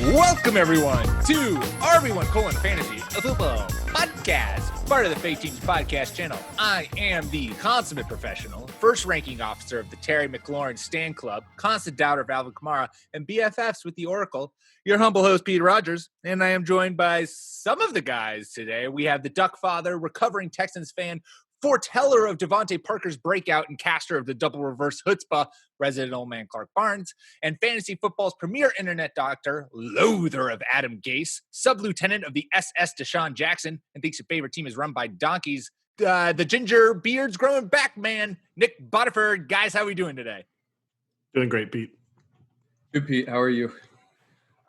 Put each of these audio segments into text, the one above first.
Welcome, everyone, to RB1 Fantasy Football Podcast, part of the Fake Teams Podcast channel. I am the consummate professional, first ranking officer of the Terry McLaurin Stan Club, constant doubter of Alvin Kamara, and BFFs with the Oracle, your humble host, Pete Rogers, and I am joined by some of the guys today. We have the Duck Father, recovering Texans fan, foreteller of Devontae Parker's breakout and caster of the double reverse chutzpah, resident old man Clark Barnes, and fantasy football's premier internet doctor, loather of Adam Gase, sub-lieutenant of the SS Deshaun Jackson, and thinks your favorite team is run by donkeys, the ginger beard's growing back man, Nick Bodiford. Guys, how are we doing today? Doing great, Pete. Good, Pete. How are you?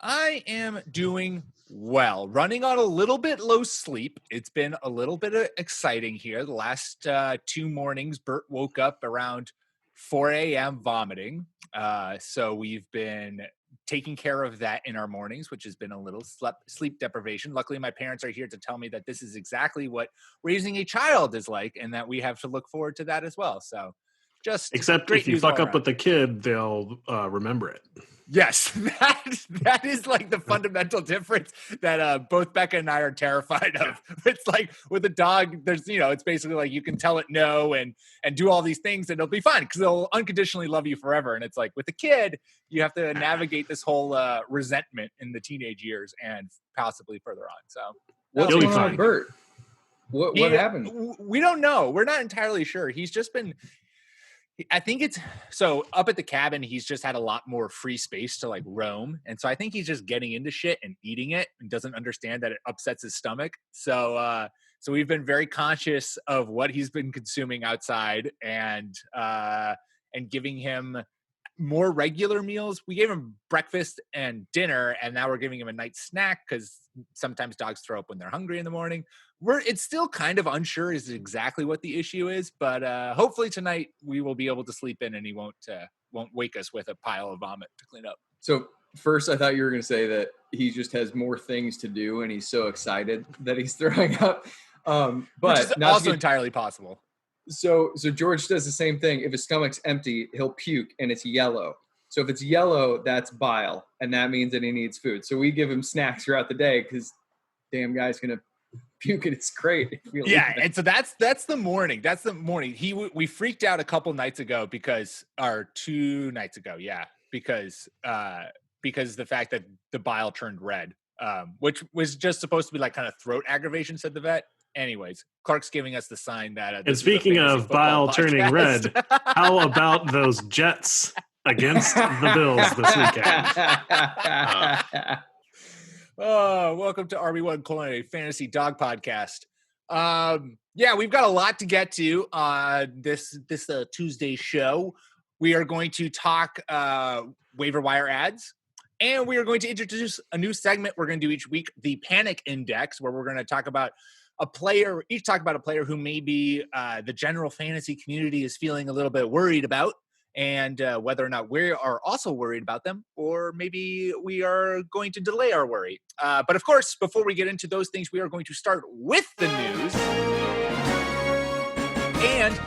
I am doing well, running on a little bit low sleep. It's been a little bit exciting here. The last 2 mornings, Bert woke up around 4 a.m. vomiting. So we've been taking care of that in our mornings, which has been a little sleep deprivation. Luckily, my parents are here to tell me that this is exactly what raising a child is like, and that we have to look forward to that as well. So just except if you fuck up with the kid, they'll remember it. Yes, that is like the fundamental difference that both Becca and I are terrified of. It's like with a dog, there's, it's basically like you can tell it no and do all these things and it'll be fine because they'll unconditionally love you forever. And it's like with a kid, you have to navigate this whole resentment in the teenage years and possibly further on. So what's going on with Bert? What happened? We don't know. We're not entirely sure. He's just been... I think it's so up at the cabin, he's just had a lot more free space to like roam. And so I think he's just getting into shit and eating it and doesn't understand that it upsets his stomach. So we've been very conscious of what he's been consuming outside and giving him more regular meals. We gave him breakfast and dinner, and now we're giving him a night snack because sometimes dogs throw up when they're hungry in the morning. It's still kind of unsure as exactly what the issue is, but hopefully tonight we will be able to sleep in and he won't wake us with a pile of vomit to clean up. So first, I thought you were going to say that he just has more things to do and he's so excited that he's throwing up. But which is also entirely possible. So George does the same thing. If his stomach's empty, he'll puke and it's yellow. So if it's yellow, that's bile, and that means that he needs food. So we give him snacks throughout the day because damn guy's going to puke and it's great. And so that's the morning. That's the morning. We freaked out a couple nights ago because the fact that the bile turned red, which was just supposed to be like kind of throat aggravation, said the vet. Anyways, Clark's giving us the sign that. And speaking of bile turning red, how about those Jets against the Bills this weekend? Welcome to RB1 Fantasy Dog Podcast. We've got a lot to get to this Tuesday show. We are going to talk waiver wire ads, and we are going to introduce a new segment we're going to do each week, the Panic Index, where we're going to talk about a player who maybe the general fantasy community is feeling a little bit worried about, and whether or not we are also worried about them, or maybe we are going to delay our worry. But of course, before we get into those things, we are going to start with the news. And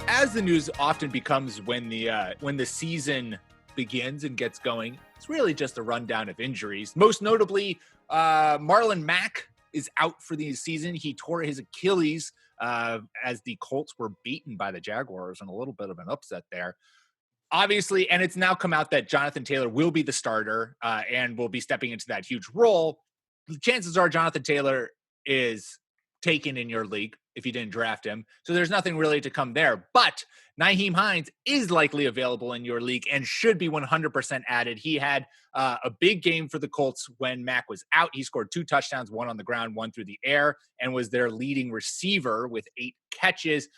as the news often becomes when the season begins and gets going, it's really just a rundown of injuries. Most notably, Marlon Mack is out for the season. He tore his Achilles as the Colts were beaten by the Jaguars in a little bit of an upset there. Obviously, and it's now come out that Jonathan Taylor will be the starter and will be stepping into that huge role. The chances are Jonathan Taylor is taken in your league if you didn't draft him. So there's nothing really to come there. But Nyheim Hines is likely available in your league and should be 100% added. He had a big game for the Colts when Mack was out. He scored 2 touchdowns, 1 on the ground, 1 through the air, and was their leading receiver with 8 catches.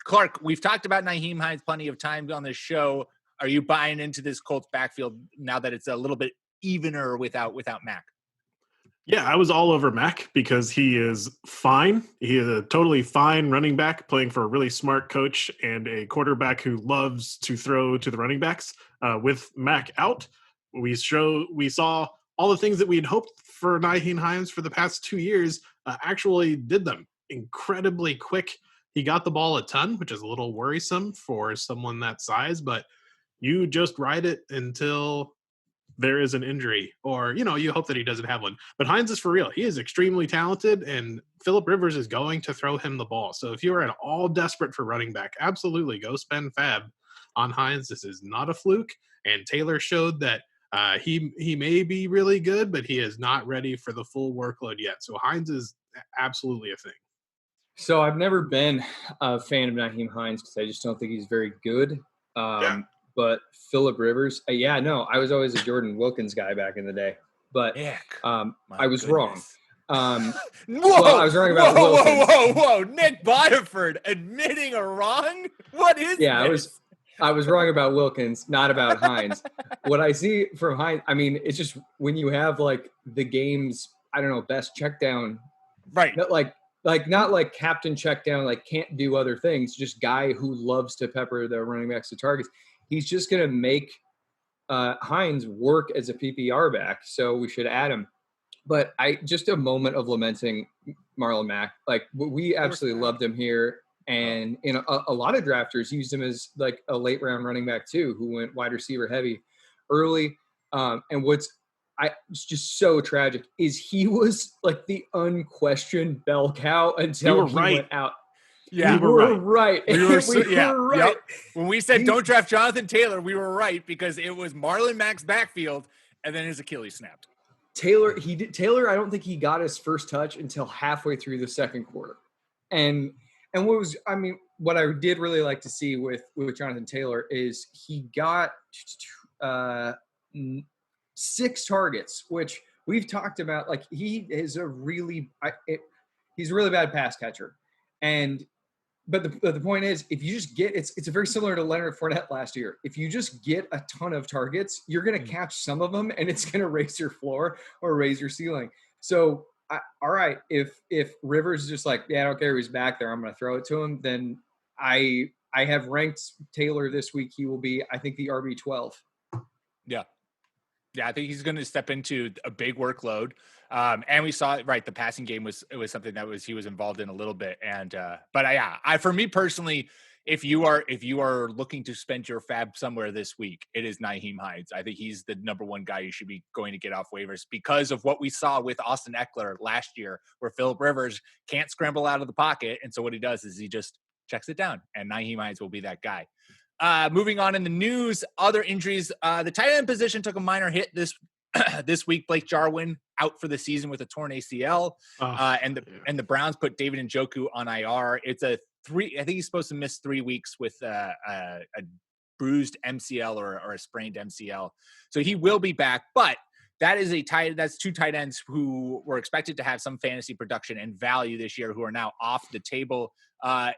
Clark, we've talked about Nyheim Hines plenty of times on this show. Are you buying into this Colts backfield now that it's a little bit evener without Mack? Yeah, I was all over Mack because he is fine. He is a totally fine running back playing for a really smart coach and a quarterback who loves to throw to the running backs. With Mack out, we saw all the things that we had hoped for Nyheim Hines for the past 2 years actually did them incredibly quick. He got the ball a ton, which is a little worrisome for someone that size, but you just ride it until there is an injury, or, you hope that he doesn't have one. But Hines is for real. He is extremely talented, and Phillip Rivers is going to throw him the ball. So if you are at all desperate for running back, absolutely go spend fab on Hines. This is not a fluke. And Taylor showed that he may be really good, but he is not ready for the full workload yet. So Hines is absolutely a thing. So I've never been a fan of Nyheim Hines because I just don't think he's very good. But Phillip Rivers, I was always a Jordan Wilkins guy back in the day. But I was wrong. Whoa! Well, I was wrong about Wilkins. Whoa! Nick Bodiford admitting a wrong? What is this? I was wrong about Wilkins, not about Hines. What I see from Hines, I mean, it's just when you have like the game's, I don't know, best check down. Right. Not like captain check down, like can't do other things, just guy who loves to pepper the running backs to targets. He's just going to make Hines work as a PPR back, so we should add him. But just a moment of lamenting Marlon Mack. Like, we absolutely loved him here, and in a lot of drafters used him as like a late round running back too, who went wide receiver heavy early. And what's it's just so tragic is he was like the unquestioned bell cow until he went out. Yeah, we were right. We were right. Yep. When we said don't draft Jonathan Taylor, we were right because it was Marlon Mack's backfield, and then his Achilles snapped. Taylor, I don't think he got his first touch until halfway through the second quarter, and what I did really like to see with Jonathan Taylor is he got 6 targets, which we've talked about. Like, he is he's a really bad pass catcher. But the point is, if you just get, it's very similar to Leonard Fournette last year. If you just get a ton of targets, you're going to catch some of them, and it's going to raise your floor or raise your ceiling. So, all right, if Rivers is just like, I don't care who's back there, I'm going to throw it to him, then I have ranked Taylor this week. He will be, I think, the RB12. Yeah. Yeah, I think he's going to step into a big workload. And we saw it, right. The passing game was something that he was involved in a little bit. And, for me personally, if you are looking to spend your fab somewhere this week, it is Nyheim Hines. I think he's the number one guy you should be going to get off waivers because of what we saw with Austin Eckler last year, where Phillip Rivers can't scramble out of the pocket. And so what he does is he just checks it down, and Nyheim Hines will be that guy. Moving on in the news, other injuries. The tight end position took a minor hit this week. Blake Jarwin out for the season with a torn ACL, and the Browns put David Njoku on IR. It's I think he's supposed to miss 3 weeks with a bruised MCL or a sprained MCL. So he will be back, but that's 2 tight ends who were expected to have some fantasy production and value this year who are now off the table.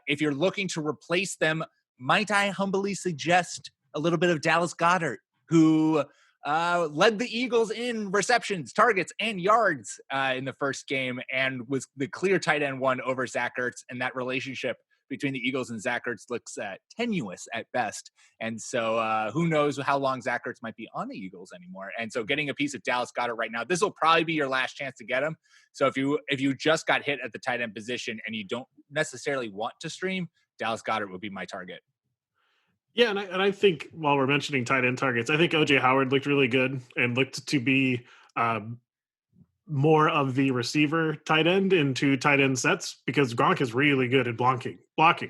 If you're looking to replace them, might I humbly suggest a little bit of Dallas Goedert, who led the Eagles in receptions, targets, and yards in the first game, and was the clear tight end 1 over Zach Ertz. And that relationship between the Eagles and Zach Ertz looks tenuous at best. And so who knows how long Zach Ertz might be on the Eagles anymore. And so getting a piece of Dallas Goedert right now, this will probably be your last chance to get him. So if you just got hit at the tight end position and you don't necessarily want to stream, Dallas Goedert would be my target. Yeah, and I think while we're mentioning tight end targets, I think O.J. Howard looked really good and looked to be more of the receiver tight end in 2 tight end sets because Gronk is really good at blocking.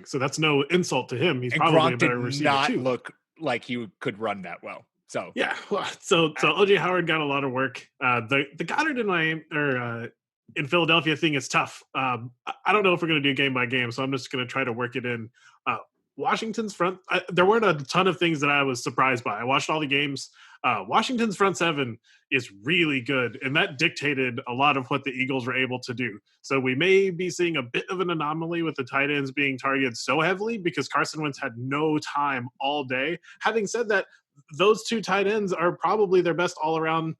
So that's no insult to him. He's probably Gronk a better receiver too. too. Not look like he could run that well. So yeah, so O.J. Howard got a lot of work. The Goddard in Philadelphia thing is tough. I don't know if we're going to do game by game, so I'm just going to try to work it in. Washington's front, there weren't a ton of things that I was surprised by. I watched all the games. Washington's front 7 is really good, and that dictated a lot of what the Eagles were able to do. So we may be seeing a bit of an anomaly with the tight ends being targeted so heavily because Carson Wentz had no time all day. Having said that, those 2 tight ends are probably their best all-around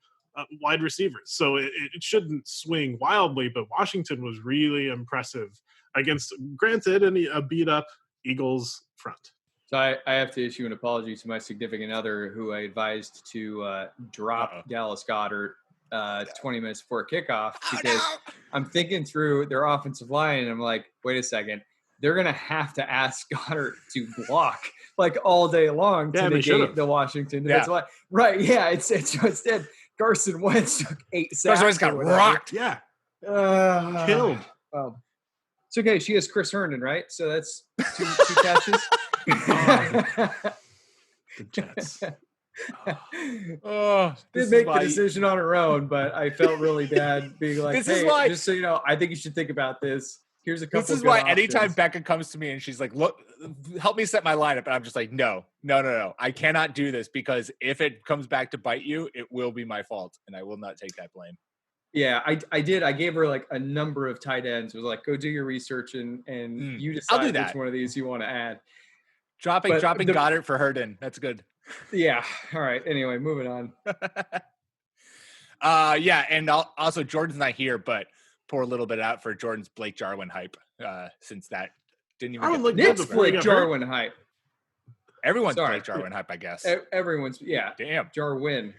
wide receivers. So it shouldn't swing wildly, but Washington was really impressive against, granted, a beat-up Eagles front. So I have to issue an apology to my significant other who I advised to drop Dallas Goedert 20 minutes before kickoff because I'm thinking through their offensive line and I'm like, wait a second. they're going to have to ask Goddard to block like all day long to negate the Washington. Yeah. That's why, right? Yeah, it's instead Carson Wentz took 8 sacks. Carson Wentz got rocked. Yeah, killed. It's okay. She has Chris Herndon, right? So that's two catches. The Jets. Did make the decision on her own, but I felt really bad being like, "Hey, just so you know, I think you should think about this. Here's a couple." This is why anytime Becca comes to me and she's like, "Look, help me set my lineup," and I'm just like, "No, I cannot do this because if it comes back to bite you, it will be my fault, and I will not take that blame." Yeah, I did. I gave her like a number of tight ends. It was like, go do your research and you decide which one of these you want to add. Dropping Goddard for Herndon. That's good. Yeah. All right. Anyway, moving on. Yeah, and also Jordan's not here, but pour a little bit out for Jordan's Blake Jarwin hype. Since that didn't even get Nick's Blake Jarwin hype. Everyone's Blake Jarwin hype, I guess. Everyone's Damn. Jarwin.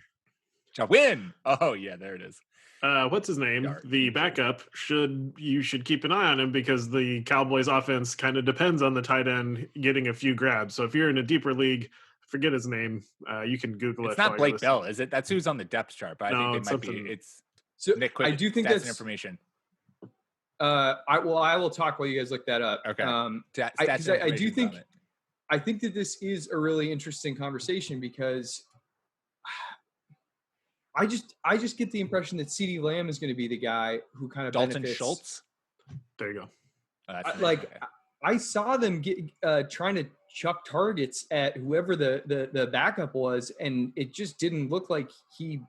Oh yeah, there it is. What's his name? The backup you should keep an eye on him because the Cowboys offense kind of depends on the tight end getting a few grabs. So if you're in a deeper league, forget his name. You can Google it. It's not Blake Bell, is it? That's who's on the depth chart, but I think they might be. It's so Nick Quick. I do think that's information. I will talk while you guys look that up. Okay. I do think that this is a really interesting conversation because I just get the impression that CeeDee Lamb is going to be the guy who kind of Dalton benefits. Schultz. There you go. I saw them trying to chuck targets at whoever the backup was, and it just didn't look like he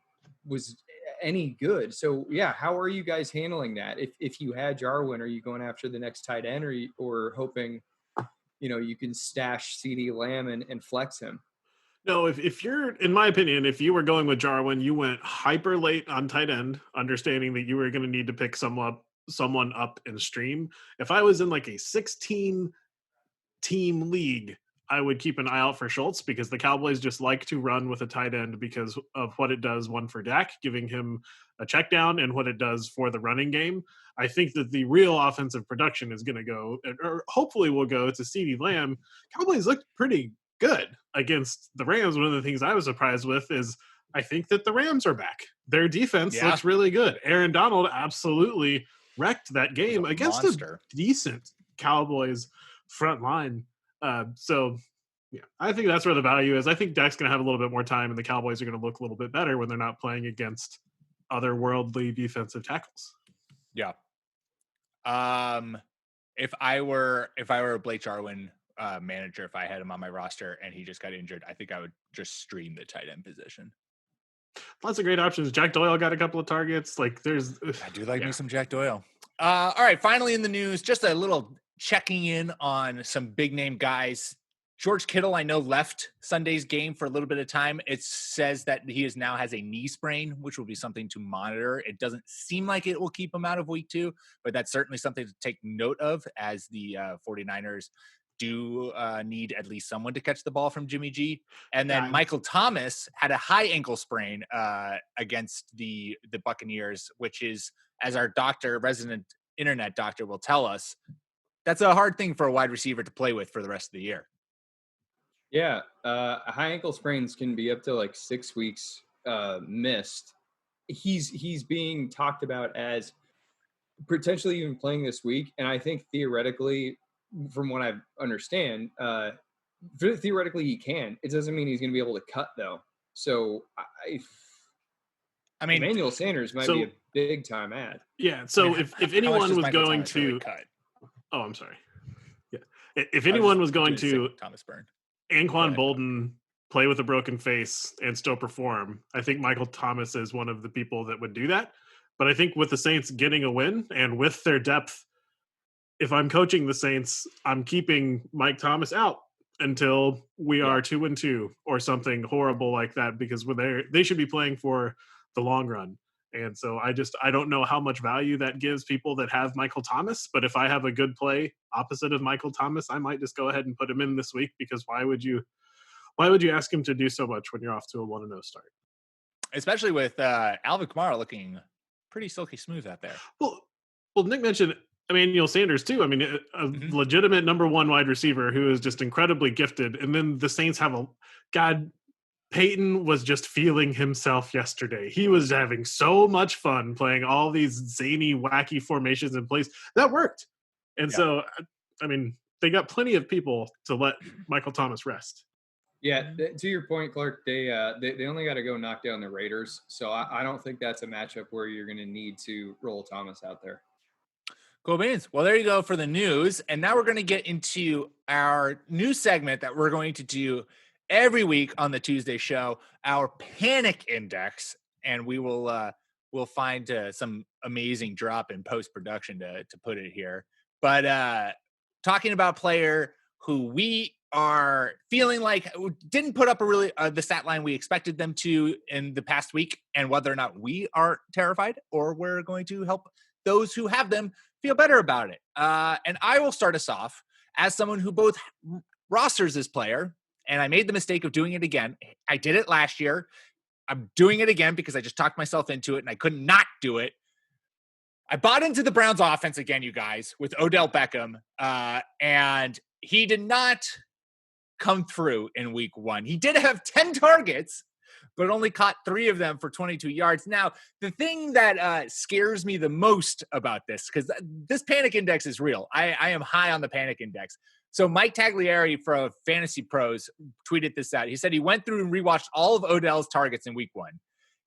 was any good. So yeah, how are you guys handling that? If you had Jarwin, are you going after the next tight end, or hoping you can stash CeeDee Lamb and flex him? No, if you're, in my opinion, if you were going with Jarwin, you went hyper late on tight end, understanding that you were going to need to pick someone up in stream. If I was in like a 16-team league, I would keep an eye out for Schultz because the Cowboys just like to run with a tight end because of what it does, one for Dak, giving him a check down, and what it does for the running game. I think that the real offensive production is going to go, or hopefully will go, to CeeDee Lamb. Cowboys looked pretty good against the Rams. One of the things I was surprised with is I think that the Rams are back. Their defense looks really good. Aaron Donald absolutely wrecked that game against a decent Cowboys front line. So yeah, I think that's where the value is. I think Dak's going to have a little bit more time, and the Cowboys are going to look a little bit better when they're not playing against otherworldly defensive tackles. Yeah. If I were a Blake Jarwin manager, if I had him on my roster and he just got injured, I think I would just stream the tight end position. Lots of great options. Jack Doyle got a couple of targets. I do like me some Jack Doyle. All right, finally in the news, just a little checking in on some big name guys. George Kittle, I know, left Sunday's game for a little bit of time. It says that he now has a knee sprain, which will be something to monitor. It doesn't seem like it will keep him out of week 2, but that's certainly something to take note of, as the 49ers do need at least someone to catch the ball from Jimmy G. And then Michael Thomas had a high ankle sprain against the Buccaneers, which is, as our resident internet doctor will tell us, that's a hard thing for a wide receiver to play with for the rest of the year. Yeah, high ankle sprains can be up to like 6 weeks missed. He's being talked about as potentially even playing this week, and I think theoretically, from what I understand, theoretically he can. It doesn't mean he's going to be able to cut though. So I mean, Emmanuel Sanders might be a big time ad. Yeah. So if anyone was going to cut, I'm sorry. Yeah, if anyone was going to Thomas Byrne. Anquan Bolden play with a broken face and still perform, I think Michael Thomas is one of the people that would do that. But I think with the Saints getting a win and with their depth, if I'm coaching the Saints, I'm keeping Mike Thomas out until we are 2-2 or something horrible like that, because they should be playing for the long run. And so I don't know how much value that gives people that have Michael Thomas, but if I have a good play opposite of Michael Thomas, I might just go ahead and put him in this week, because why would you ask him to do so much when you're off to a 1-0 start? Especially with Alvin Kamara looking pretty silky smooth out there. Well, Nick mentioned Emmanuel Sanders too. I mean, a legitimate number one wide receiver who is just incredibly gifted. And then the Saints have Peyton was just feeling himself yesterday. He was having so much fun playing all these zany, wacky formations in place. That worked. And so, I mean, they got plenty of people to let Michael Thomas rest. Yeah, to your point, Clark, they only got to go knock down the Raiders. So I don't think that's a matchup where you're going to need to roll Thomas out there. Cool beans. Well, there you go for the news. And now we're going to get into our new segment that we're going to do every week on the Tuesday show, our Panic Index. And we will we'll find some amazing drop in post-production to put it here. But talking about player who we are feeling like didn't put up a really the stat line we expected them to in the past week, and whether or not we are terrified or we're going to help those who have them feel better about it. And I will start us off as someone who both rosters this player, and I made the mistake of doing it again. I did it last year. I'm doing it again because I just talked myself into it and I could not do it. I bought into the Browns offense again, you guys, with Odell Beckham. And he did not come through in week 1. He did have 10 targets, but only caught 3 of them for 22 yards. Now, the thing that scares me the most about this, because this panic index is real. I am high on the panic index. So Mike Tagliari from Fantasy Pros tweeted this out. He said he went through and rewatched all of Odell's targets in week 1.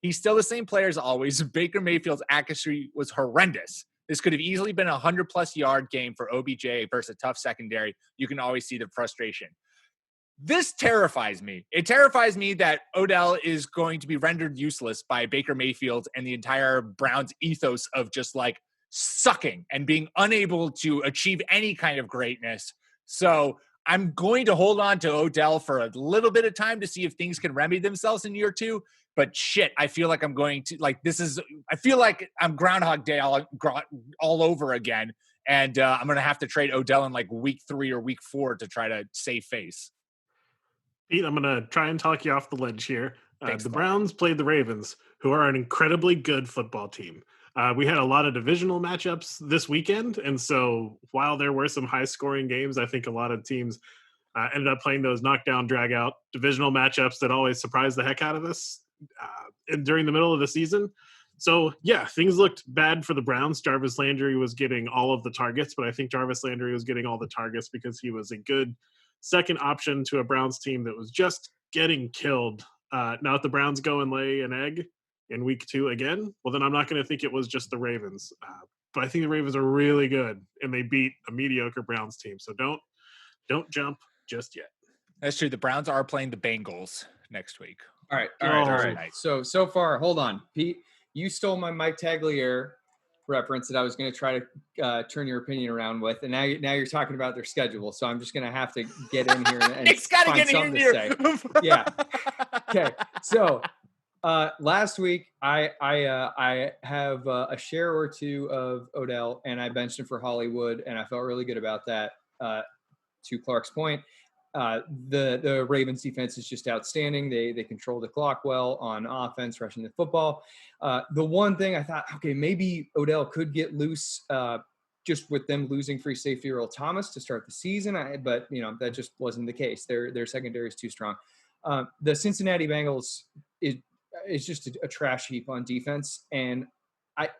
He's still the same player as always. Baker Mayfield's accuracy was horrendous. This could have easily been a 100-plus yard game for OBJ versus a tough secondary. You can always see the frustration. This terrifies me. It terrifies me that Odell is going to be rendered useless by Baker Mayfield and the entire Browns ethos of just like sucking and being unable to achieve any kind of greatness. So I'm going to hold on to Odell for a little bit of time to see if things can remedy themselves in year 2. But shit, I feel like I'm going to I feel like I'm Groundhog Day all over again. And I'm going to have to trade Odell in like week 3 or week 4 to try to save face. Pete, I'm going to try and talk you off the ledge here. Thanks, the Clark. Browns played the Ravens, who are an incredibly good football team. We had a lot of divisional matchups this weekend, and so while there were some high-scoring games, I think a lot of teams ended up playing those knockdown, drag-out divisional matchups that always surprise the heck out of us during the middle of the season. So, yeah, things looked bad for the Browns. Jarvis Landry was getting all of the targets, but I think Jarvis Landry was getting all the targets because he was a good second option to a Browns team that was just getting killed. Now if the Browns go and lay an egg in week 2 again, well, then I'm not going to think it was just the Ravens. But I think the Ravens are really good, and they beat a mediocre Browns team. So don't jump just yet. That's true. The Browns are playing the Bengals next week. All right. So far, hold on, Pete. You stole my Mike Tagliere reference that I was going to try to turn your opinion around with, and now you're talking about their schedule. So I'm just going to have to get in here and it's got to find get in something here. To say. Yeah. Okay. So last week I have a share or 2 of Odell, and I benched him for Hollywood, and I felt really good about that. To Clark's point, the Ravens defense is just outstanding. They control the clock well on offense, rushing the football. The one thing I thought, okay, maybe Odell could get loose just with them losing free safety Earl Thomas to start the season. But that just wasn't the case. Their secondary is too strong. The Cincinnati Bengals is just a trash heap on defense. And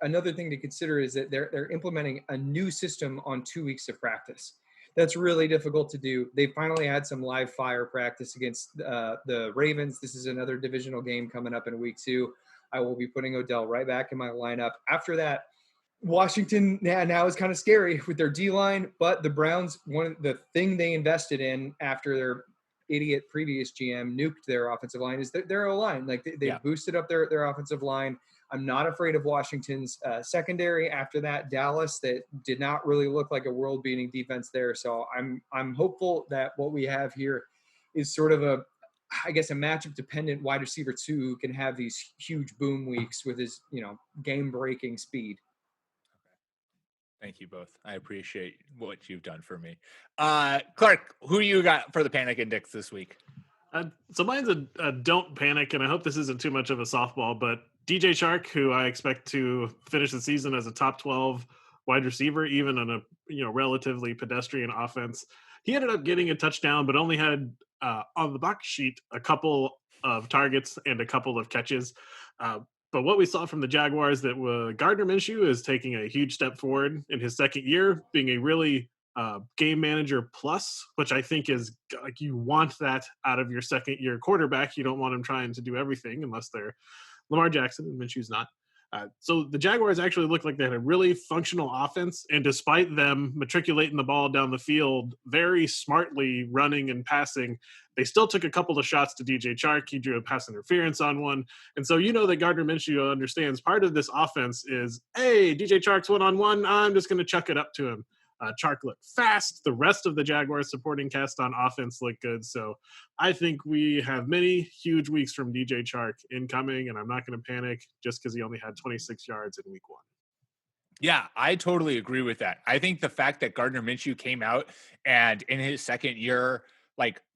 another thing to consider is that they're implementing a new system on 2 weeks of practice. That's really difficult to do. They finally had some live fire practice against the Ravens. This is another divisional game coming up in week 2. I will be putting Odell right back in my lineup. After that, Washington now is kind of scary with their D-line, but the Browns, the thing they invested in after their idiot previous GM nuked their offensive line is their O-line. Like they boosted up their offensive line. I'm not afraid of Washington's secondary. After that, Dallas, that did not really look like a world-beating defense there. So I'm hopeful that what we have here is sort of a matchup-dependent wide receiver 2 who can have these huge boom weeks with his game-breaking speed. Thank you both. I appreciate what you've done for me. Clark, who you got for the Panic Index this week? So mine's a don't panic, and I hope this isn't too much of a softball, but DJ Shark, who I expect to finish the season as a top 12 wide receiver, even on a relatively pedestrian offense. He ended up getting a touchdown, but only had on the box sheet a couple of targets and a couple of catches. But what we saw from the Jaguars that Gardner Minshew is taking a huge step forward in his second year, being a really game manager plus, which I think is like you want that out of your second year quarterback. You don't want them trying to do everything unless they're Lamar Jackson, and Minshew's not. So the Jaguars actually looked like they had a really functional offense, and despite them matriculating the ball down the field very smartly, running and passing, they still took a couple of shots to DJ Chark. He drew a pass interference on one. And so that Gardner Minshew understands part of this offense is, hey, DJ Chark's one-on-one, I'm just going to chuck it up to him. Chark looked fast. The rest of the Jaguars supporting cast on offense looked good. So I think we have many huge weeks from DJ Chark incoming, and I'm not going to panic just because he only had 26 yards in week 1. Yeah, I totally agree with that. I think the fact that Gardner Minshew came out and in his second year,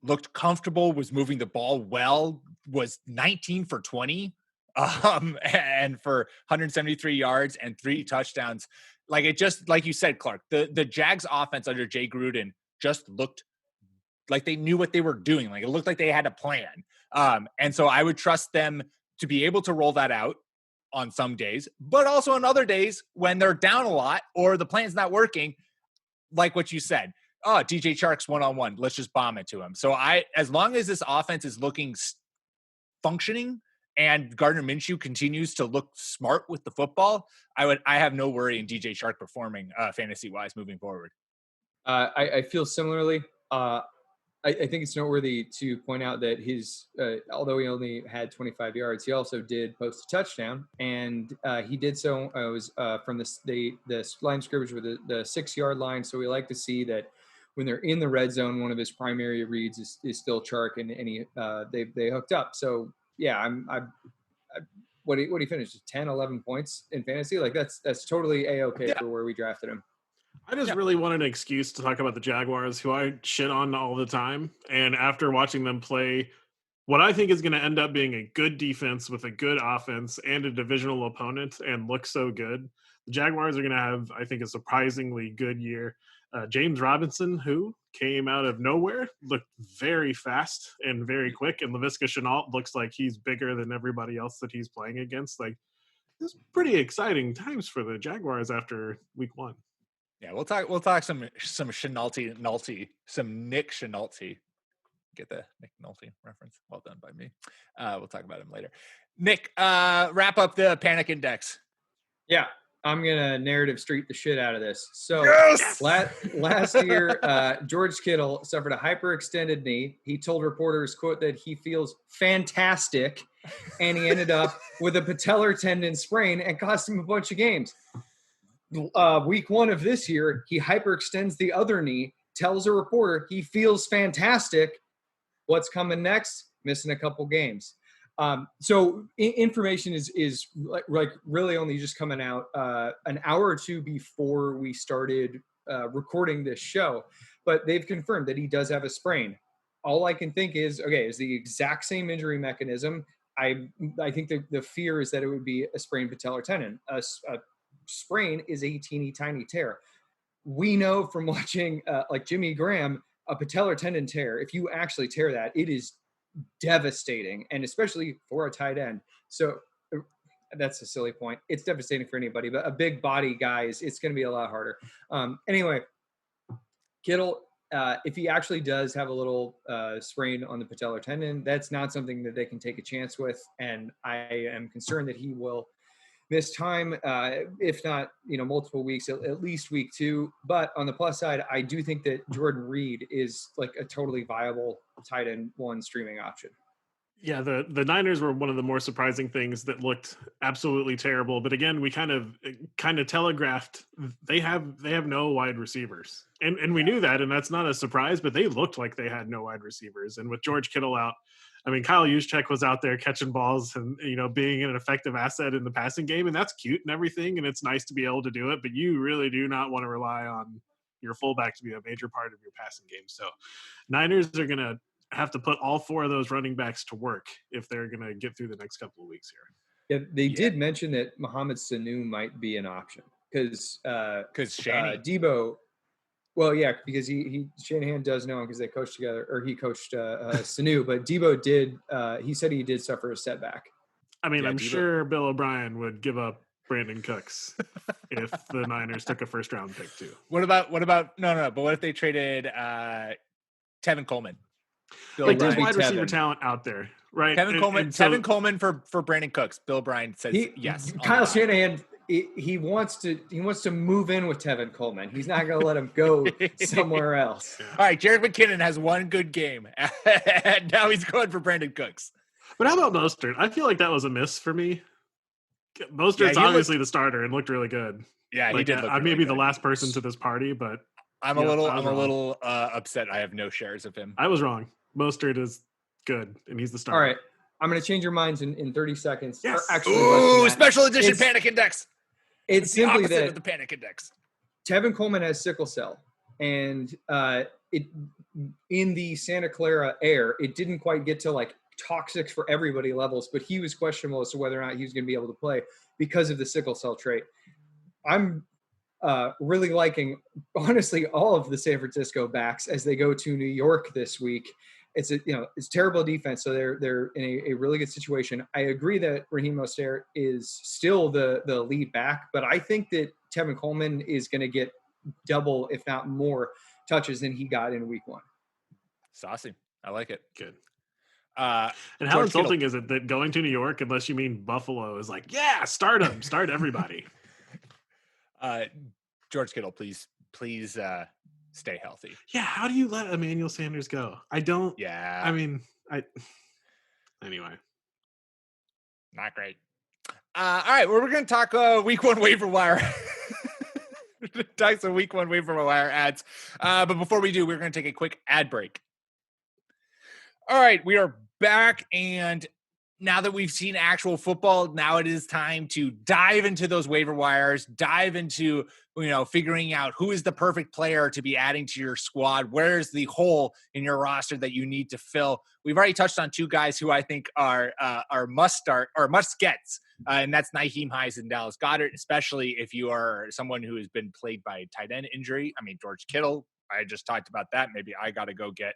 looked comfortable, was moving the ball well, was 19 for 20, and for 173 yards and 3 touchdowns. It just, like you said, Clark, the Jags offense under Jay Gruden just looked like they knew what they were doing. It looked like they had a plan. And so I would trust them to be able to roll that out on some days, but also on other days when they're down a lot or the plan's not working, like what you said. Oh, DJ Chark's one-on-one. Let's just bomb it to him. So as long as this offense is looking functioning and Gardner Minshew continues to look smart with the football, I have no worry in DJ Chark performing fantasy-wise moving forward. I feel similarly. I think it's noteworthy to point out that his, although he only had 25 yards, he also did post a touchdown, and he did so. It was from the line of scrimmage with the 6-yard line. So we like to see that when they're in the red zone, one of his primary reads is still Chark, and they hooked up. So yeah, what he finished 10, 11 points in fantasy. That's totally A-okay for where we drafted him. I just really wanted an excuse to talk about the Jaguars, who I shit on all the time. And after watching them play what I think is going to end up being a good defense with a good offense and a divisional opponent and look so good, the Jaguars are going to have, I think, a surprisingly good year. James Robinson, who came out of nowhere, looked very fast and very quick. And Laviska Shenault looks like he's bigger than everybody else that he's playing against. It's pretty exciting times for the Jaguars after week 1. Yeah, we'll talk some Shenault, some Nick Shenault. Get the Nick Nolte reference. Well done by me. We'll talk about him later. Nick, wrap up the panic index. Yeah, I'm gonna narrative street the shit out of this. So yes! last year, George Kittle suffered a hyperextended knee. He told reporters, quote, that he feels fantastic, and he ended up with a patellar tendon sprain and cost him a bunch of games. Week 1 of this year, he hyperextends the other knee, tells a reporter he feels fantastic. What's coming next? Missing a couple games. So information is really only just coming out an hour or two before we started recording this show, but they've confirmed that he does have a sprain. All I can think is, okay, is the exact same injury mechanism. I think the fear is that it would be a sprained patellar tendon. A sprain is a teeny tiny tear. We know from watching Jimmy Graham, a patellar tendon tear, if you actually tear that, it is devastating, and especially for a tight end. So that's a silly point. It's devastating for anybody, but a big body guy it's going to be a lot harder. Anyway, Kittle, if he actually does have a little sprain on the patellar tendon, that's not something that they can take a chance with, and I am concerned that he will miss time, if not, multiple weeks, at least week 2. But on the plus side, I do think that Jordan Reed is a totally viable tight end 1 streaming option. Yeah, the Niners were one of the more surprising things that looked absolutely terrible. But again, we kind of telegraphed they have no wide receivers, and we knew that, and that's not a surprise. But they looked like they had no wide receivers, and with George Kittle out, I mean, Kyle Juszczyk was out there catching balls and, being an effective asset in the passing game, and that's cute and everything, and it's nice to be able to do it, but you really do not want to rely on your fullback to be a major part of your passing game. So Niners are going to have to put all 4 of those running backs to work if they're going to get through the next couple of weeks here. Yeah, they did mention that Mohamed Sanu might be an option. because Shanny. Debo. Well, yeah, because he Shanahan does know him because they coached together, or he coached Sanu. But Debo did. He said he did suffer a setback. I mean, Yeah, I'm Debo. sure Bill O'Brien would give up Brandon Cooks if the Niners took a first round pick too. What about no, but what if they traded Tevin Coleman? Like there's O'Brien. wide receiver Tevin. talent out there, right? Tevin Coleman for Brandon Cooks. Bill O'Brien says yes. Kyle Shanahan. He wants to move in with Tevin Coleman. He's not going to let him go somewhere else. All right, Jared McKinnon has one good game, and now he's going for Brandon Cooks. But how about Mostert? I feel like that was a miss for me. Mostert's obviously the starter and looked really good. Yeah, he did. Look I may really be good. the last person to this party, but I'm a little upset. I have no shares of him. I was wrong. Mostert is good, and he's the starter. All right, I'm going to change your minds in 30 seconds. Yes. Ooh, special edition Panic Index. It's simply the opposite that of the Panic Index. Tevin Coleman has sickle cell, and in the Santa Clara air, it didn't quite get to like toxic for everybody levels, but he was questionable as to whether or not he was going to be able to play because of the sickle cell trait. I'm really liking, honestly, all of the San Francisco backs as they go to New York this week. It's terrible defense, so they're in a really good situation. I agree that Raheem Mostert is still the lead back, but I think that Tevin Coleman is going to get double, if not more, touches than he got in week 1. Saucy. I like it. Good. And how George insulting Kittle. Is it that going to New York, unless you mean Buffalo, is like, yeah, start him, start everybody. George Kittle, please stay healthy. Yeah, how do you let Emmanuel Sanders go? I don't. Yeah. I mean, anyway. Not great. All right, well, we're going to talk week 1 waiver wire. Talk some week 1 waiver wire ads. But before we do, we're going to take a quick ad break. All right, we are back, and now that we've seen actual football, now it is time to dive into those waiver wires, dive into, figuring out who is the perfect player to be adding to your squad. Where's the hole in your roster that you need to fill? We've already touched on 2 guys who I think are must start or must gets, and that's Nyheim Hines and Dallas Goedert, especially if you are someone who has been plagued by tight end injury. I mean, George Kittle, I just talked about that. Maybe I got to go get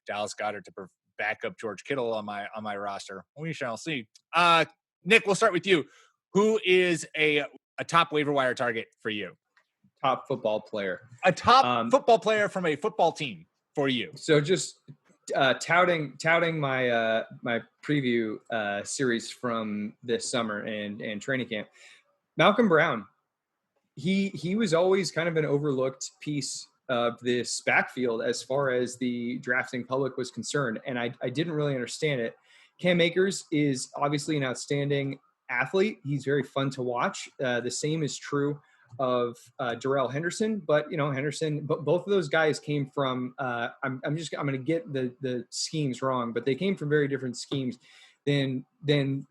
Dallas Goedert to back up George Kittle on my roster. We shall see. Nick, we'll start with you. Who is a top waiver wire target for you? Top football player. A top football player from a football team for you. So just touting my my preview series from this summer and training camp. Malcolm Brown. He was always kind of an overlooked piece of this backfield as far as the drafting public was concerned. And I didn't really understand it. Cam Akers is obviously an outstanding athlete. He's very fun to watch. The same is true of Darrell Henderson, but both of those guys came from, I'm going to get the schemes wrong, but they came from very different schemes than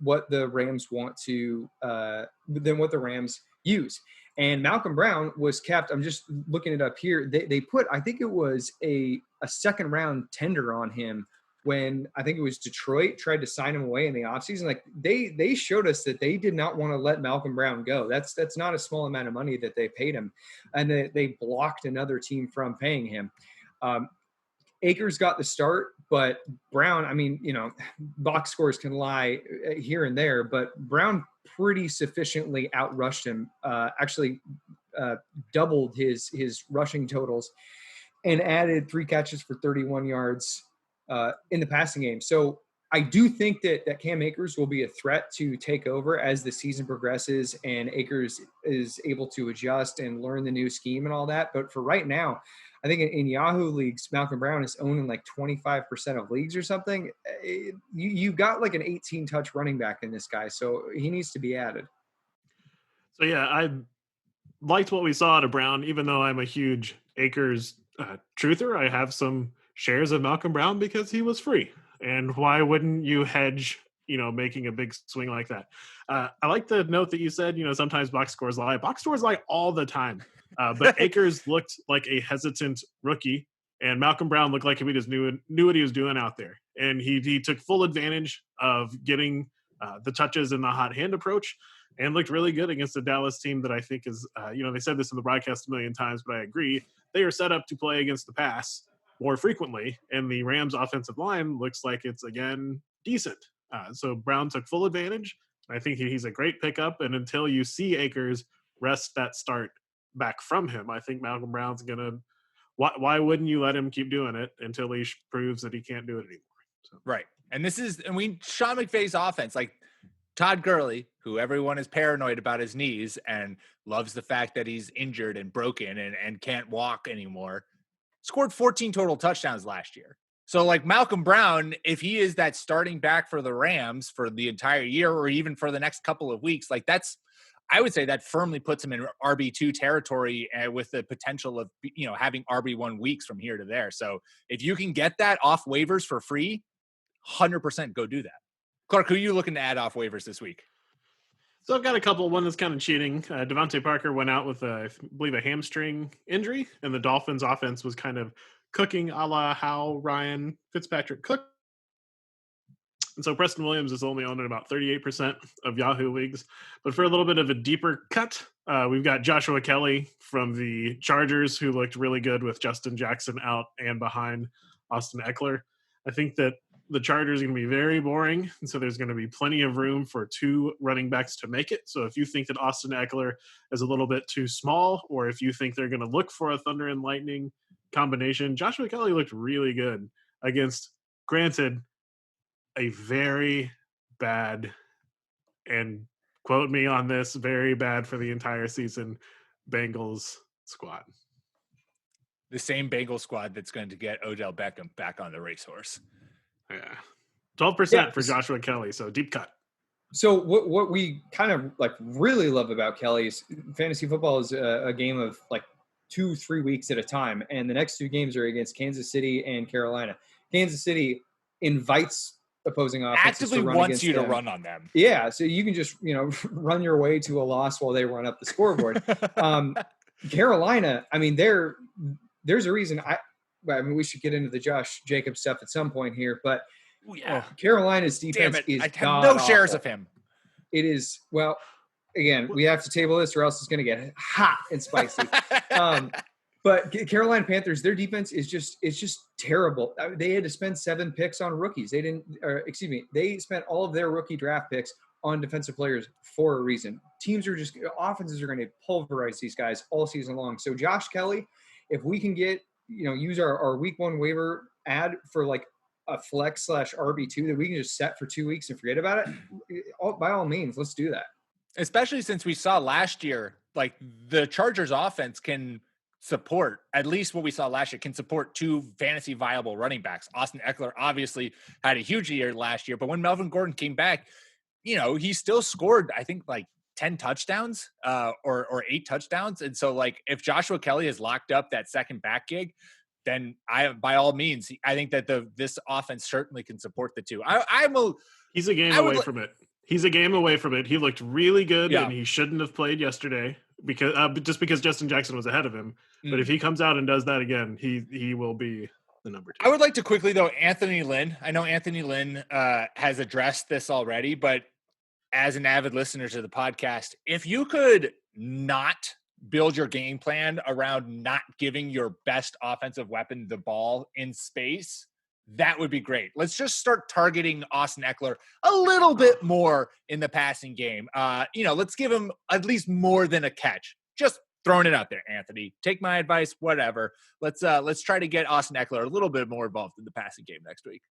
what the Rams than what the Rams use. And Malcolm Brown was kept, I'm just looking it up here. They put, I think it was a second round tender on him when I think it was Detroit tried to sign him away in the offseason. Like they showed us that they did not want to let Malcolm Brown go. That's not a small amount of money that they paid him. And they blocked another team from paying him. Akers got the start, but Brown, box scores can lie here and there, but Brown pretty sufficiently outrushed him, doubled his rushing totals and added 3 catches for 31 yards in the passing game. So I do think that Cam Akers will be a threat to take over as the season progresses and Akers is able to adjust and learn the new scheme and all that. But for right now, I think in Yahoo leagues, Malcolm Brown is owned in like 25% of leagues or something. You got like an 18-touch running back in this guy, so he needs to be added. So, yeah, I liked what we saw out of Brown, even though I'm a huge Akers truther. I have some shares of Malcolm Brown because he was free. And why wouldn't you hedge, making a big swing like that? I like the note that you said, sometimes box scores lie. Box scores lie all the time. But Akers looked like a hesitant rookie, and Malcolm Brown looked like he just knew what he was doing out there. And he took full advantage of getting the touches and the hot hand approach. and looked really good against a Dallas team that I think is, they said this in the broadcast a million times, but I agree. They are set up to play against the pass more frequently, and the Rams offensive line looks like it's, again, decent. So Brown took full advantage. I think he's a great pickup, and until you see Akers wrest that start back from him, I think Malcolm Brown's going to – why wouldn't you let him keep doing it until he proves that he can't do it anymore? So. Right. And Sean McVay's offense, like Todd Gurley, who everyone is paranoid about his knees and loves the fact that he's injured and broken and can't walk anymore, scored 14 total touchdowns last year. So like Malcolm Brown, if he is that starting back for the Rams for the entire year or even for the next couple of weeks, like I would say that firmly puts him in RB2 territory with the potential of, having RB1 weeks from here to there. So if you can get that off waivers for free, 100% go do that. Clark, who are you looking to add off waivers this week? So I've got a couple. One that's kind of cheating. Devontae Parker went out with, I believe, a hamstring injury, and the Dolphins' offense was kind of cooking a la how Ryan Fitzpatrick cooked. And so Preston Williams is only owned in about 38% of Yahoo leagues. But for a little bit of a deeper cut, we've got Joshua Kelly from the Chargers, who looked really good with Justin Jackson out and behind Austin Eckler. I think that the Chargers are going to be very boring, and so there's going to be plenty of room for two running backs to make it. So if you think that Austin Eckler is a little bit too small, or if you think they're going to look for a thunder and lightning combination, Joshua Kelly looked really good against, granted, a very bad, and quote me on this, very bad for the entire season, Bengals squad. The same Bengals squad that's going to get Odell Beckham back on the racehorse. Yeah. 12% for Joshua Kelly, so deep cut. So what we kind of like really love about Kelly is fantasy football is a game of like 2-3 weeks at a time, and the next two games are against Kansas City and Carolina. Kansas City invites opposing offenses actively to run wants you them. to run on them. Yeah, so you can just run your way to a loss while they run up the scoreboard. Carolina, I mean, there's a reason. We should get into the Josh Jacobs stuff at some point here, but Carolina's defense is I have no shares of him. It is, well, again, we have to table this or else it's going to get hot and spicy. But Carolina Panthers, their defense is just terrible. They had to spend 7 picks on rookies. They spent all of their rookie draft picks on defensive players for a reason. Offenses are going to pulverize these guys all season long. So Josh Kelly, if we can get, use our week 1 waiver ad for like a flex / RB2 that we can just set for 2 weeks and forget about it, by all means, let's do that. Especially since we saw last year, like the Chargers offense can support, at least what we saw last year, can support 2 fantasy viable running backs. Austin Eckler obviously had a huge year last year, but when Melvin Gordon came back, he still scored, I think, like 10 touchdowns or 8 touchdowns. And so like if Joshua Kelly has locked up that second back gig, then by all means, I think that this offense certainly can support the 2. He's a game away from it. He's a game away from it. He looked really good, and he shouldn't have played yesterday because Justin Jackson was ahead of him. But if he comes out and does that again, he will be the number 2. I would like to quickly, though, Anthony Lynn. I know Anthony Lynn has addressed this already, but as an avid listener to the podcast, if you could not build your game plan around not giving your best offensive weapon the ball in space, that would be great. Let's just start targeting Austin Eckler a little bit more in the passing game. Let's give him at least more than a catch. Just throwing it out there, Anthony. Take my advice, whatever. Let's try to get Austin Eckler a little bit more involved in the passing game next week.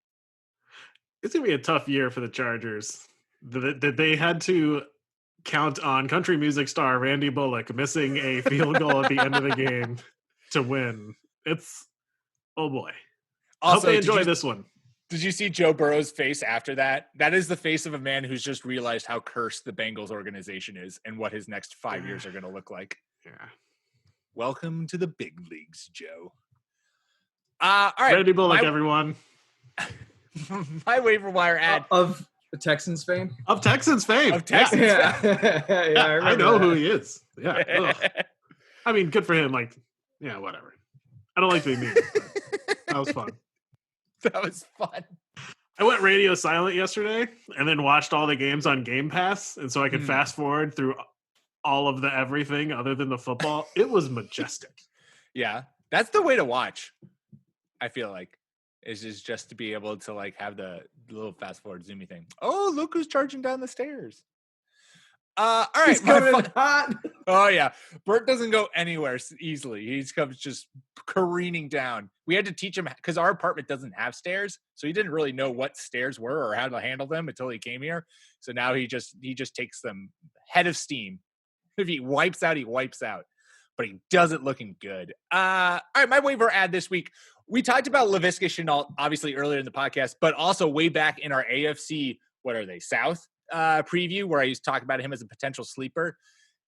It's going to be a tough year for the Chargers. That they had to count on country music star Randy Bullock missing a field goal at the end of the game to win. It's, oh boy. Also, hope they enjoy this one. Did you see Joe Burrow's face after that? That is the face of a man who's just realized how cursed the Bengals organization is and what his next 5 years are going to look like. Yeah. Welcome to the big leagues, Joe. All right. Randy Bullock, everyone. My waiver wire ad. Of Texans fame? Of Texans fame. Of Texans fame. I know who he is. Yeah. I mean, good for him. Like, yeah, whatever. I don't like to be mean. That was fun. That was fun. I went radio silent yesterday and then watched all the games on Game Pass, and so I could fast forward through all of the everything other than the football. It was majestic. Yeah, that's the way to watch. I feel like is just to be able to like have the little fast forward zoomy thing. Oh, look who's charging down the stairs. All right, He's coming in hot. Oh yeah, Bert doesn't go anywhere easily. He comes just careening down. We had to teach him because our apartment doesn't have stairs, so he didn't really know what stairs were or how to handle them until he came here. So now he just takes them head of steam. If he wipes out, he wipes out. But he does it looking good. All right, my waiver ad this week. We talked about Laviska Shenault obviously earlier in the podcast, but also way back in our AFC, what are they, South preview, where I used to talk about him as a potential sleeper.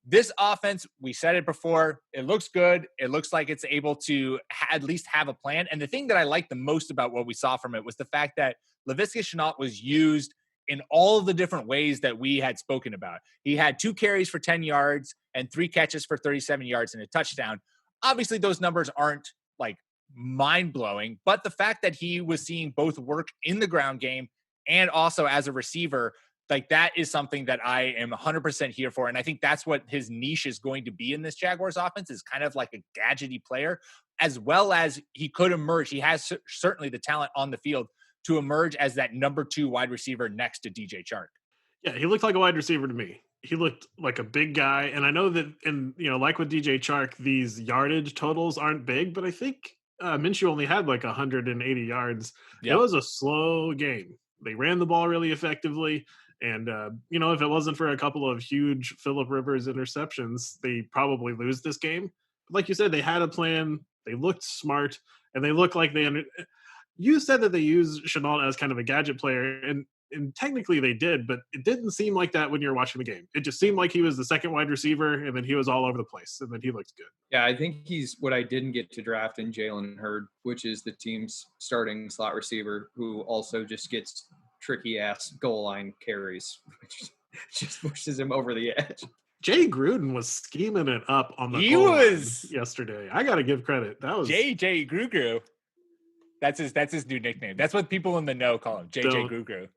This offense, we said it before, it looks good. It looks like it's able to at least have a plan. And the thing that I liked the most about what we saw from it was the fact that Laviska Shenault was used in all of the different ways that we had spoken about. He had 2 carries for 10 yards and 3 catches for 37 yards and a touchdown. Obviously, those numbers aren't like mind-blowing, but the fact that he was seeing both work in the ground game and also as a receiver, like that is something that I am 100% here for. And I think that's what his niche is going to be in this Jaguars offense, is kind of like a gadgety player, as well as he could emerge. He has certainly the talent on the field to emerge as that number 2 wide receiver next to DJ Chark. Yeah, he looked like a wide receiver to me. He looked like a big guy. And I know that, like with DJ Chark, these yardage totals aren't big, but I think Minshew only had like 180 yards. Yep. It was a slow game. They ran the ball really effectively. And, if it wasn't for a couple of huge Phillip Rivers interceptions, they probably lose this game. But like you said, they had a plan. They looked smart, and they looked like you said that they used Shenault as kind of a gadget player, and technically they did, but it didn't seem like that when you were watching the game. It just seemed like he was the second wide receiver, and then he was all over the place, and then he looked good. Yeah, I think he's what I didn't get to draft in Jalen Hurd, which is the team's starting slot receiver, who also just gets tricky-ass goal line carries, which just pushes him over the edge. Jay Gruden was scheming it up on the goal line yesterday. I got to give credit. That was JJ Grugru. That's his new nickname. That's what people in the know call him, JJ Grugru.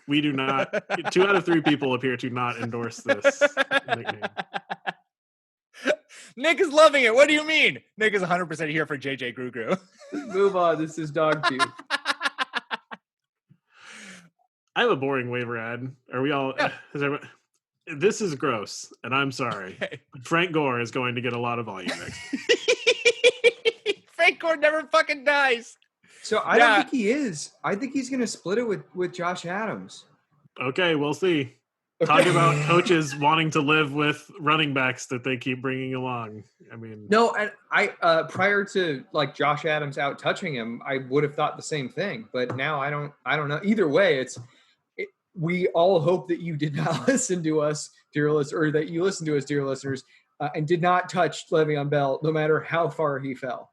We do not. 2 out of 3 people appear to not endorse this nickname. Nick is loving it. What do you mean? Nick is 100% here for JJ Grugru. Move on. This is dog puke. I have a boring waiver ad. Are we all? Yeah. This is gross, and I'm sorry. Okay. Frank Gore is going to get a lot of volume next. Frank Gore never fucking dies. So I don't think he is. I think he's going to split it with Josh Adams. Okay, we'll see. Okay. Talk about coaches wanting to live with running backs that they keep bringing along. I mean, no, and I prior to like Josh Adams out touching him, I would have thought the same thing. But now I don't know. Either way, we all hope that you did not listen to us, dear listeners, or that you listened to us, dear listeners, and did not touch Le'Veon Bell, no matter how far he fell.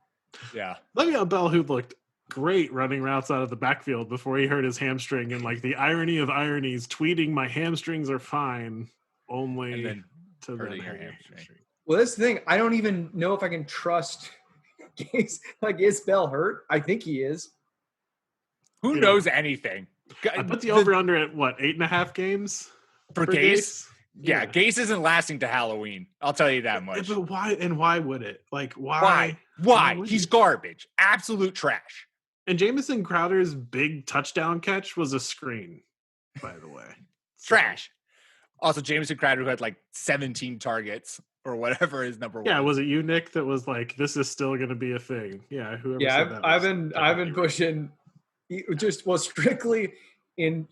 Yeah, Le'Veon Bell, who looked great running routes out of the backfield before he hurt his hamstring, and like the irony of ironies, tweeting "My hamstrings are fine," only to hurting your hamstring. Well, that's the thing. I don't even know if I can trust. Is Bell hurt? I think he is. Who knows anything? I put the over/under at what, 8.5 games for Gase? Yeah, Gase isn't lasting to Halloween. I'll tell you that much. But why? And why would it? Like, why? Why? He's garbage. Absolute trash. And Jamison Crowder's big touchdown catch was a screen, by the way. Trash. Also, Jamison Crowder, who had like 17 targets or whatever his number was. Yeah, was it you, Nick, that was like, this is still going to be a thing? Yeah, whoever. Yeah, said I've been pushing. Strictly in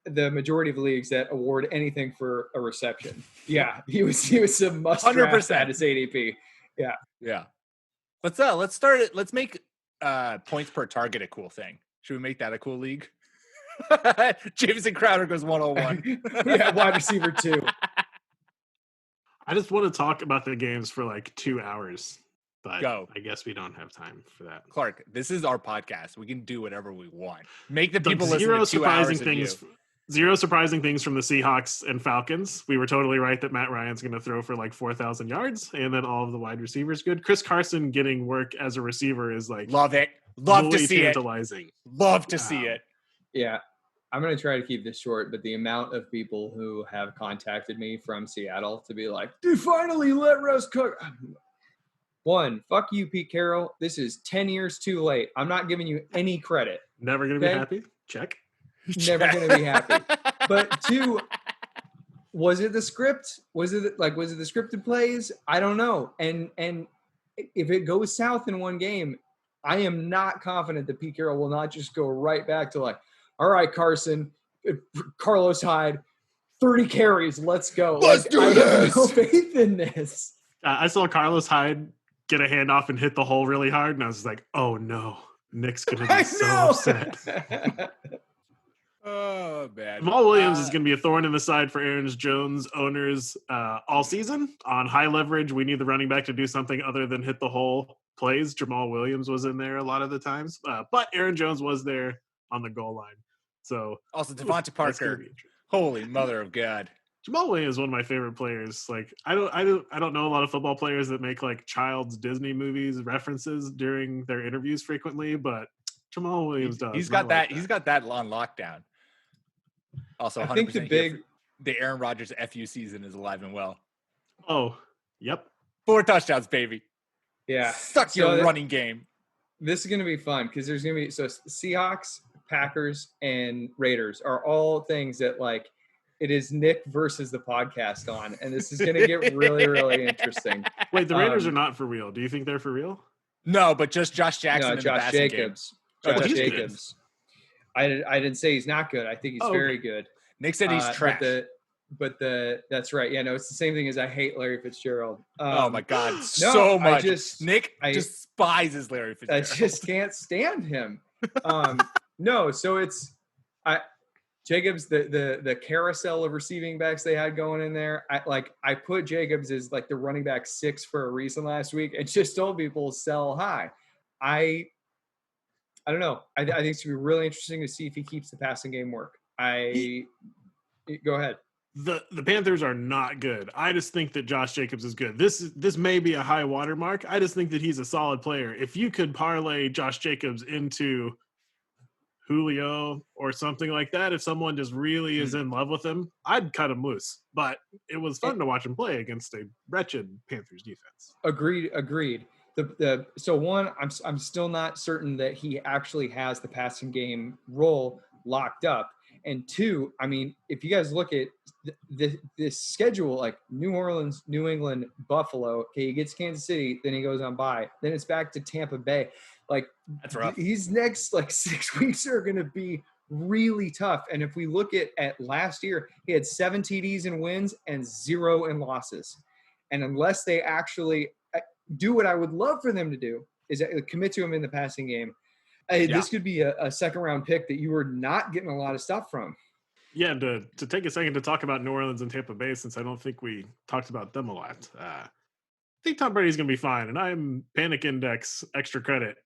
the majority of leagues that award anything for a reception. Yeah, he was a must 100% at his ADP. Yeah. Let's start it. Let's make points per target a cool thing. Should we make that a cool league? Jamison Crowder goes 101. Yeah, wide receiver 2. I just want to talk about the games for like 2 hours. But go. I guess we don't have time for that. Clark, this is our podcast. We can do whatever we want. Make the people listen to 2 hours of you. Zero surprising things from the Seahawks and Falcons. We were totally right that Matt Ryan's going to throw for like 4,000 yards, and then all of the wide receivers good. Chris Carson getting work as a receiver is like love it. Love to see tantalizing. Love to see it. Yeah. I'm going to try to keep this short, but the amount of people who have contacted me from Seattle to be like, dude, finally let Russ cook. One, fuck you, Pete Carroll. This is 10 years too late. I'm not giving you any credit. Never going to be happy? Check. Never going to be happy. But two, was it the script? Was it the scripted plays? I don't know. And if it goes south in one game, I am not confident that Pete Carroll will not just go right back to like, all right, Carson, Carlos Hyde, 30 carries, let's go. Let's do this. I have no faith in this. I saw Carlos Hyde get a handoff and hit the hole really hard, and I was like, oh no, Nick's going to be so upset. Oh, man. Jamal Williams is going to be a thorn in the side for Aaron Jones owners all season. On high leverage, we need the running back to do something other than hit the hole plays. Jamal Williams was in there a lot of the times, but Aaron Jones was there on the goal line. So also Devonta Parker. Holy mother of God. Jamal Williams is one of my favorite players. Like I don't know a lot of football players that make like child's Disney movies references during their interviews frequently, but Jamal Williams does. He's got that. He's got that on lockdown. Also, 100% I think the Aaron Rodgers FU season is alive and well. Oh, yep. 4 touchdowns, baby. Yeah. Suck your running game. This is going to be fun because there's going to be Seahawks, Packers, and Raiders are all things that like it is Nick versus the podcast on, and this is going to get really, really interesting. Wait, the Raiders are not for real. Do you think they're for real? No, but just Josh Jackson. No, Josh Jacobs. Game. Josh Jacobs. I didn't say he's not good. I think he's very good. Nick said he's trash. But that's right. Yeah, no, it's the same thing as I hate Larry Fitzgerald. Oh my God, so much. Nick despises Larry Fitzgerald. I just can't stand him. No, so it's Jacobs, the carousel of receiving backs they had going in there. I put Jacobs as like the running back 6 for a reason last week. And just told people sell high. I don't know. I think it's going to be really interesting to see if he keeps the passing game work. Go ahead. The Panthers are not good. I just think that Josh Jacobs is good. This may be a high watermark. I just think that he's a solid player. If you could parlay Josh Jacobs into Julio or something like that, if someone just really is in love with him, I'd cut him loose. But it was fun to watch him play against a wretched Panthers defense. Agreed. So one, I'm still not certain that he actually has the passing game role locked up. And two, I mean, if you guys look at this schedule, like New Orleans, New England, Buffalo, okay, he gets Kansas City, then he goes on bye, then it's back to Tampa Bay. Like that's rough. These next like 6 weeks are going to be really tough. And if we look at last year, he had 7 TDs in wins and 0 in losses. And unless they actually do what I would love for them to do is commit to him in the passing game, this could be a second round pick that you were not getting a lot of stuff from. Yeah, and to take a second to talk about New Orleans and Tampa Bay, since I don't think we talked about them a lot. I think Tom Brady's going to be fine, and I'm panic index extra credit.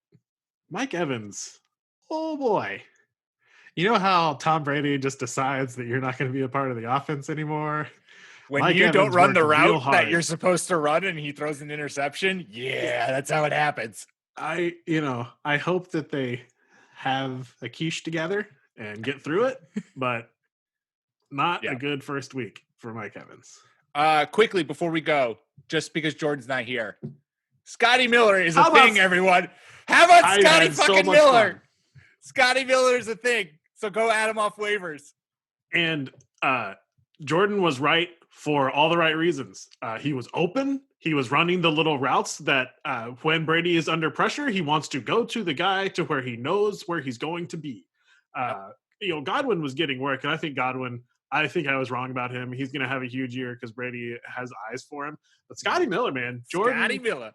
Mike Evans, oh boy. You know how Tom Brady just decides that you're not going to be a part of the offense anymore? When Mike Evans don't run the route that you're supposed to run and he throws an interception, that's how it happens. I hope that they have a quiche together and get through it, but not a good first week for Mike Evans. Quickly before we go, just because Jordan's not here, Scotty Miller is a thing, everyone. How about Scotty fucking Miller? Scotty Miller is a thing. So go add him off waivers. And Jordan was right for all the right reasons. He was open. He was running the little routes that when Brady is under pressure, he wants to go to the guy to where he knows where he's going to be. Godwin was getting work, and I think I was wrong about him. He's going to have a huge year because Brady has eyes for him. But Scotty Miller, man. Scotty Miller.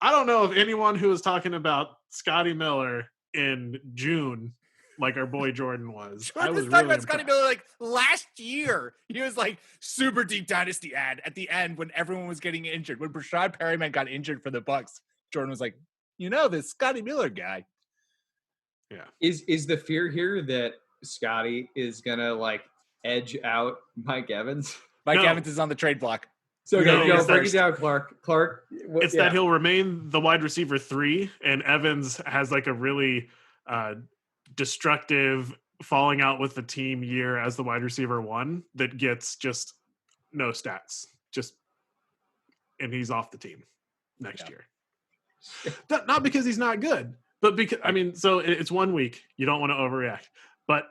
I don't know if anyone who was talking about Scotty Miller in June like our boy Jordan was. Jordan was talking about Scotty Miller like last year. He was like super deep dynasty ad at the end when everyone was getting injured. When Brashad Perryman got injured for the Bucks, Jordan was like, this Scotty Miller guy. Yeah. Is the fear here that Scotty is gonna like edge out Mike Evans? Evans is on the trade block. So go break it down, Clark. Clark. That he'll remain the wide receiver 3, and Evans has like a really destructive, falling out with the team year as the wide receiver 1 that gets just no stats. And he's off the team next year. Not because he's not good, but because, so it's 1 week. You don't want to overreact. But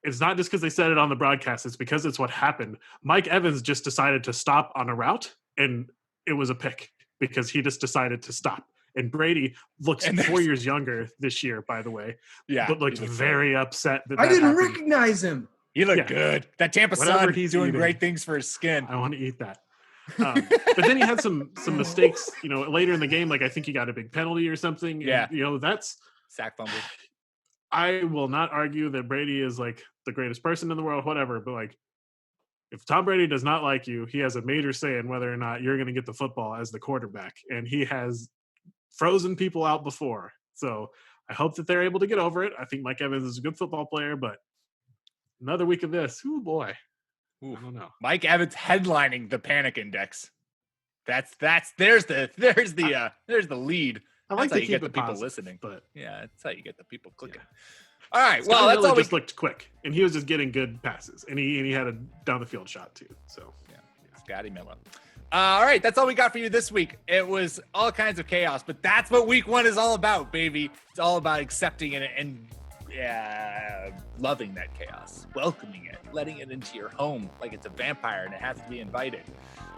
it's not just because they said it on the broadcast. It's because it's what happened. Mike Evans just decided to stop on a route, and it was a pick because he just decided to stop. And Brady looks 4 years younger this year, by the way. Yeah. But looked very upset that I didn't happened. recognize him. He looked good. That Tampa sun, he's doing eating. Great things for his skin. I want to eat that. But then he had some mistakes, later in the game. Like, I think he got a big penalty or something. Yeah. And, that's sack fumble. I will not argue that Brady is like the greatest person in the world, whatever. But like, if Tom Brady does not like you, he has a major say in whether or not you're going to get the football as the quarterback. And he has frozen people out before. So I hope that they're able to get over it. I think Mike Evans is a good football player, but another week of this, oh boy. Ooh, I don't know. Mike Evans headlining the Panic Index. There's the lead. I like that's how to you keep get the it people positive, listening. But yeah, that's how you get the people clicking. Yeah. All right. Scott Well, that's Miller all we just looked quick, and he was just getting good passes, and he had a down the field shot too. So yeah, Scotty Miller. All right, that's all we got for you this week. It was all kinds of chaos, but that's what week 1 is all about, baby. It's all about accepting it and loving that chaos, welcoming it, letting it into your home like it's a vampire and it has to be invited.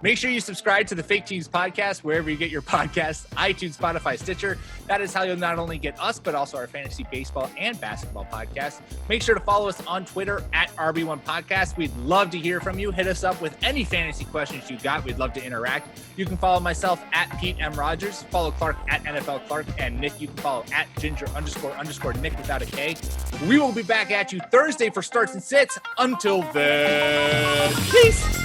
Make sure you subscribe to the Fake Teams podcast wherever you get your podcasts, iTunes, Spotify, Stitcher. That is how you'll not only get us, but also our fantasy baseball and basketball podcasts. Make sure to follow us on Twitter at RB1 Podcast. We'd love to hear from you. Hit us up with any fantasy questions you got. We'd love to interact. You can follow myself at Pete M. Rogers. Follow Clark at NFL Clark. And Nick, you can follow at Ginger__Nick without a K. We will be back at you Thursday for starts and sits. Until then, peace.